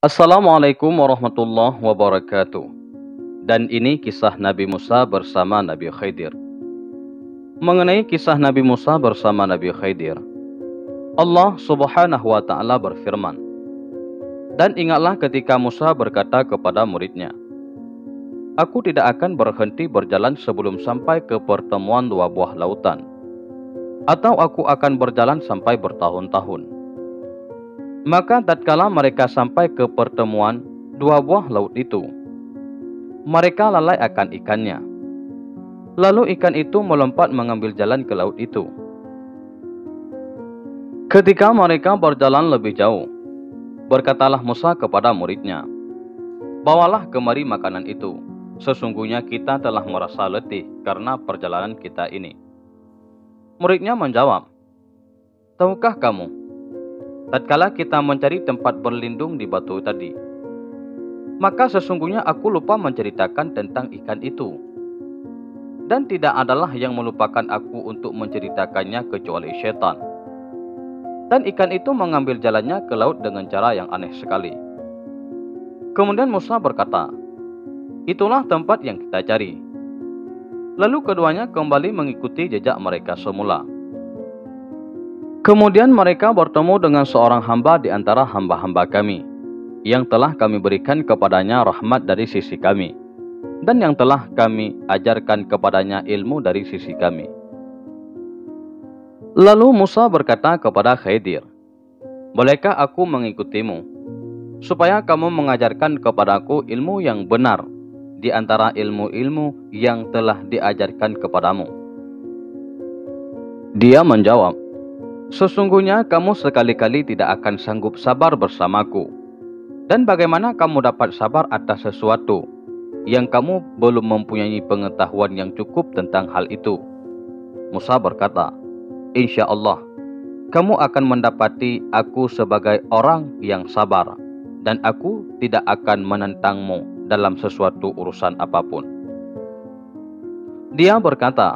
Assalamualaikum warahmatullahi wabarakatuh. Dan ini kisah Nabi Musa bersama Nabi Khidir. Mengenai kisah Nabi Musa bersama Nabi Khidir, Allah Subhanahu wa taala berfirman, "Dan ingatlah ketika Musa berkata kepada muridnya, Aku tidak akan berhenti berjalan sebelum sampai ke pertemuan dua buah lautan, atau aku akan berjalan sampai bertahun-tahun. Maka tatkala mereka sampai ke pertemuan dua buah laut itu, mereka lalai akan ikannya. Lalu ikan itu melompat mengambil jalan ke laut itu. Ketika mereka berjalan lebih jauh, berkatalah Musa kepada muridnya, Bawalah kemari makanan itu. Sesungguhnya kita telah merasa letih karena perjalanan kita ini. Muridnya menjawab, Tahukah kamu, tatkala kita mencari tempat berlindung di batu tadi, maka sesungguhnya aku lupa menceritakan tentang ikan itu. Dan tidak adalah yang melupakan aku untuk menceritakannya kecuali syaitan. Dan ikan itu mengambil jalannya ke laut dengan cara yang aneh sekali. Kemudian Musa berkata, Itulah tempat yang kita cari. Lalu keduanya kembali mengikuti jejak mereka semula. Kemudian mereka bertemu dengan seorang hamba di antara hamba-hamba kami, yang telah kami berikan kepadanya rahmat dari sisi kami, dan yang telah kami ajarkan kepadanya ilmu dari sisi kami. Lalu Musa berkata kepada Khidir, Bolehkah aku mengikutimu, supaya kamu mengajarkan kepadaku ilmu yang benar di antara ilmu-ilmu yang telah diajarkan kepadamu? Dia menjawab, Sesungguhnya kamu sekali-kali tidak akan sanggup sabar bersamaku. Dan bagaimana kamu dapat sabar atas sesuatu yang kamu belum mempunyai pengetahuan yang cukup tentang hal itu? Musa berkata, Insya Allah, kamu akan mendapati aku sebagai orang yang sabar, dan aku tidak akan menentangmu dalam sesuatu urusan apapun. Dia berkata,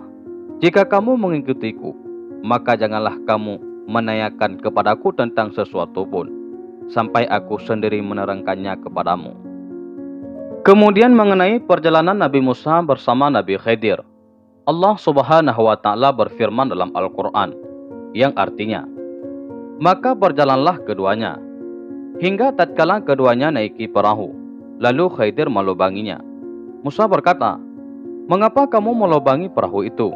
Jika kamu mengikutiku, maka janganlah kamu menanyakan kepadaku tentang sesuatu pun, sampai aku sendiri menerangkannya kepadamu. Kemudian mengenai perjalanan Nabi Musa bersama Nabi Khidir, Allah Subhanahu wa taala berfirman dalam Al-Qur'an yang artinya, Maka berjalanlah keduanya hingga tatkala keduanya naiki perahu, lalu Khidir melubanginya. Musa berkata, Mengapa kamu melubangi perahu itu,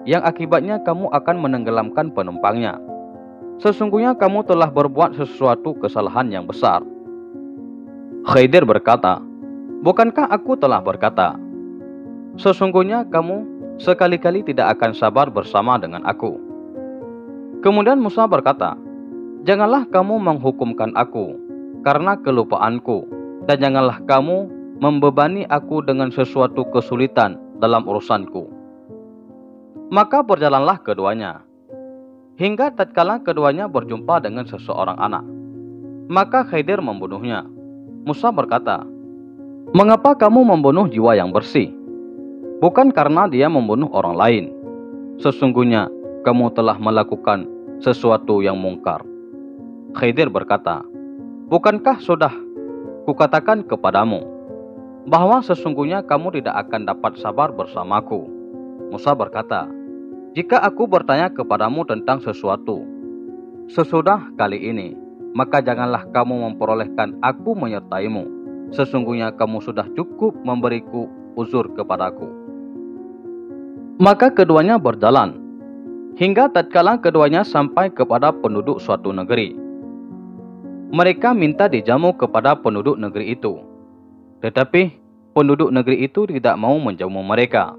yang akibatnya kamu akan menenggelamkan penumpangnya? Sesungguhnya kamu telah berbuat sesuatu kesalahan yang besar. Khidir berkata, Bukankah aku telah berkata, Sesungguhnya kamu sekali-kali tidak akan sabar bersama dengan aku. Kemudian Musa berkata, Janganlah kamu menghukumkan aku karena kelupaanku, dan janganlah kamu membebani aku dengan sesuatu kesulitan dalam urusanku. Maka berjalanlah keduanya hingga tatkala keduanya berjumpa dengan seseorang anak. Maka Khidir membunuhnya. Musa berkata, Mengapa kamu membunuh jiwa yang bersih? Bukan karena dia membunuh orang lain. Sesungguhnya kamu telah melakukan sesuatu yang mungkar. Khidir berkata, Bukankah sudah kukatakan kepadamu bahwa sesungguhnya kamu tidak akan dapat sabar bersamaku? Musa berkata, Jika aku bertanya kepadamu tentang sesuatu sesudah kali ini, maka janganlah kamu memperolehkan aku menyertaimu. Sesungguhnya kamu sudah cukup memberiku uzur kepadaku. Maka keduanya berjalan hingga tatkala keduanya sampai kepada penduduk suatu negeri. Mereka minta dijamu kepada penduduk negeri itu, tetapi penduduk negeri itu tidak mau menjamu mereka.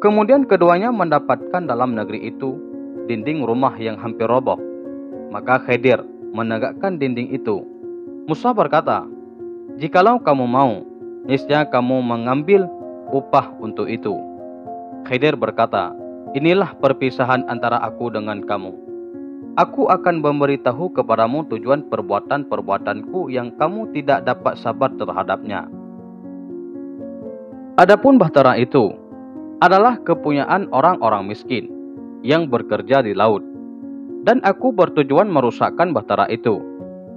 Kemudian keduanya mendapatkan dalam negeri itu dinding rumah yang hampir roboh. Maka Khidir menegakkan dinding itu. Musa berkata, Jikalau kamu mau, niscaya kamu mengambil upah untuk itu. Khidir berkata, Inilah perpisahan antara aku dengan kamu. Aku akan memberitahu kepadamu tujuan perbuatan-perbuatanku yang kamu tidak dapat sabar terhadapnya. Adapun bahtera itu adalah kepunyaan orang-orang miskin yang bekerja di laut, dan aku bertujuan merusakkan bahtera itu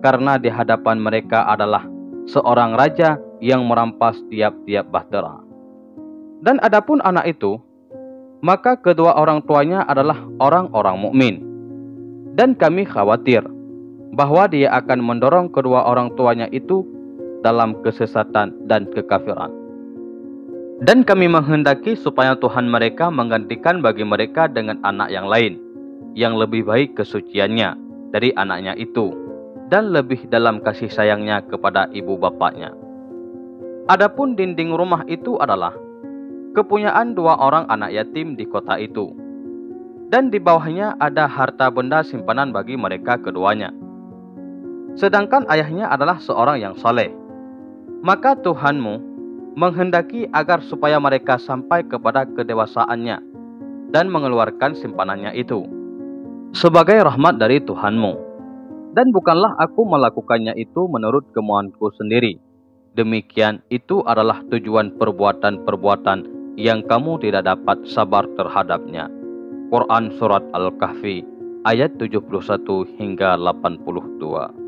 karena di hadapan mereka adalah seorang raja yang merampas tiap-tiap bahtera. Dan adapun anak itu, maka kedua orang tuanya adalah orang-orang mukmin. Dan kami khawatir bahwa dia akan mendorong kedua orang tuanya itu dalam kesesatan dan kekafiran. Dan kami menghendaki supaya Tuhan mereka menggantikan bagi mereka dengan anak yang lain, yang lebih baik kesuciannya dari anaknya itu, dan lebih dalam kasih sayangnya kepada ibu bapaknya. Adapun dinding rumah itu adalah kepunyaan dua orang anak yatim di kota itu, dan di bawahnya ada harta benda simpanan bagi mereka keduanya. Sedangkan ayahnya adalah seorang yang saleh. Maka Tuhanmu menghendaki agar supaya mereka sampai kepada kedewasaannya dan mengeluarkan simpanannya itu sebagai rahmat dari Tuhanmu. Dan bukanlah aku melakukannya itu menurut kemauanku sendiri. Demikian itu adalah tujuan perbuatan-perbuatan yang kamu tidak dapat sabar terhadapnya. Quran Surat Al-Kahfi ayat 71 hingga 82.